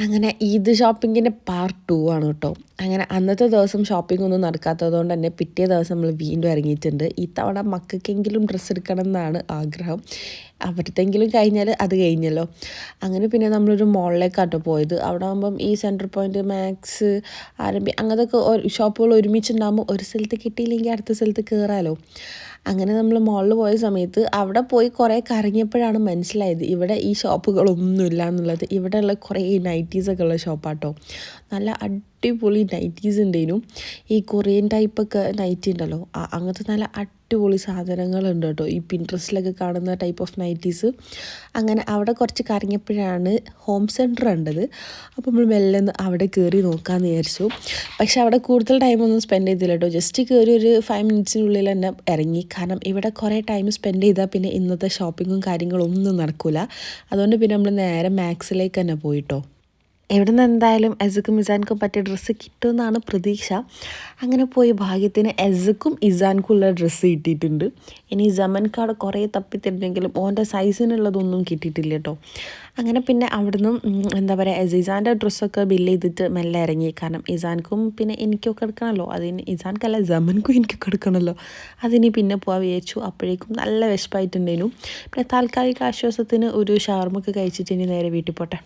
അങ്ങനെ ഈദ് ഷോപ്പിങ്ങിൻ്റെ പാർട്ട് 2 ആണ് കേട്ടോ. അങ്ങനെ അന്നത്തെ ദിവസം ഷോപ്പിംഗ് ഒന്നും നടക്കാത്തത് കൊണ്ട് തന്നെ പിറ്റേ ദിവസം നമ്മൾ വീണ്ടും ഇറങ്ങിയിട്ടുണ്ട്. ഇത്തവണ മക്കൾക്കെങ്കിലും ഡ്രസ്സ് എടുക്കണം എന്നാണ് ആഗ്രഹം. അവിടത്തെങ്കിലും കഴിഞ്ഞാൽ അത് കഴിഞ്ഞല്ലോ. അങ്ങനെ പിന്നെ നമ്മളൊരു മോളിലേക്കാട്ടോ പോയത്. അവിടെ ആകുമ്പം ഈ സെൻട്രൽ പോയിൻറ്റ്, മാക്സ്, ആരംഭി അങ്ങനത്തെ ഷോപ്പുകൾ ഒരുമിച്ചുണ്ടാകുമ്പോൾ ഒരു സ്ഥലത്ത് കിട്ടിയില്ലെങ്കിൽ അടുത്ത സ്ഥലത്ത് കയറാമല്ലോ. അങ്ങനെ നമ്മൾ മോളിൽ പോയ സമയത്ത് അവിടെ പോയി കുറേ കറങ്ങിയപ്പോഴാണ് മനസ്സിലായത് ഇവിടെ ഈ ഷോപ്പുകളൊന്നുമില്ല എന്നുള്ളത്. ഇവിടെയുള്ള കുറേ നൈറ്റീസൊക്കെ ഉള്ള ഷോപ്പാട്ടോ. നല്ല അടിപൊളി നൈറ്റീസ് ഉണ്ടായിരുന്നു. ഈ കൊറിയൻ ടൈപ്പൊക്കെ നൈറ്റി ഉണ്ടല്ലോ, അങ്ങനത്തെ നല്ല അടിപൊളി സാധനങ്ങളുണ്ട് കേട്ടോ. ഈ പിൻട്രസ്റ്റിലൊക്കെ കാണുന്ന ടൈപ്പ് ഓഫ് നൈറ്റീസ്. അങ്ങനെ അവിടെ കുറച്ച് കറങ്ങിയപ്പോഴാണ് ഹോം സെൻറ്റർ കണ്ടത്. അപ്പോൾ നമ്മൾ മെല്ലെ അവിടെ കയറി നോക്കാമെന്ന് വിചാരിച്ചു. പക്ഷെ അവിടെ കൂടുതൽ ടൈമൊന്നും സ്പെൻഡ് ചെയ്തില്ല കേട്ടോ. ജസ്റ്റ് കയറി ഒരു 5 മിനിറ്റ്സിനുള്ളിൽ തന്നെ ഇറങ്ങി. കാരണം ഇവിടെ കുറേ ടൈം സ്പെൻഡ് ചെയ്താൽ പിന്നെ ഇന്നത്തെ ഷോപ്പിങ്ങും കാര്യങ്ങളൊന്നും നടക്കില്ല. അതുകൊണ്ട് പിന്നെ നമ്മൾ നേരെ മാക്സിലേക്ക് തന്നെ പോയിട്ടോ. ഇവിടെ നിന്ന് എന്തായാലും എസക്കും ഇസാൻക്കും പറ്റിയ ഡ്രസ്സ് കിട്ടുമെന്നാണ് പ്രതീക്ഷ. അങ്ങനെ പോയി ഭാഗ്യത്തിന് എസക്കും ഇസാൻക്കും ഉള്ള ഡ്രസ്സ് കിട്ടിയിട്ടുണ്ട്. ഇനി ജമൻക്കാട് കുറേ തപ്പിത്തിരുന്നെങ്കിലും ഓൻ്റെ സൈസിനുള്ളതൊന്നും കിട്ടിയിട്ടില്ല കേട്ടോ. അങ്ങനെ പിന്നെ അവിടുന്ന് എന്താ പറയുക, ഇസാൻ്റെ ഡ്രസ്സൊക്കെ ബില്ല് ചെയ്തിട്ട് മെല്ലെ ഇറങ്ങി. കാരണം ഇസാൻക്കും പിന്നെ എനിക്കൊക്കെ എടുക്കണമല്ലോ. അതിന് ഇസാൻക്കല്ല, ജമൻക്കും എനിക്കൊക്കെ എടുക്കണമല്ലോ. അതിനി പിന്നെ പോകാൻ വിചാരിച്ചു. അപ്പോഴേക്കും നല്ല വിശപ്പായിട്ടുണ്ടായിരുന്നു. പിന്നെ താൽക്കാലിക ആശ്വാസത്തിന് ഒരു ഷവർമൊക്കെ കഴിച്ചിട്ട് ഇനി നേരെ വീട്ടിൽ പോട്ടെ.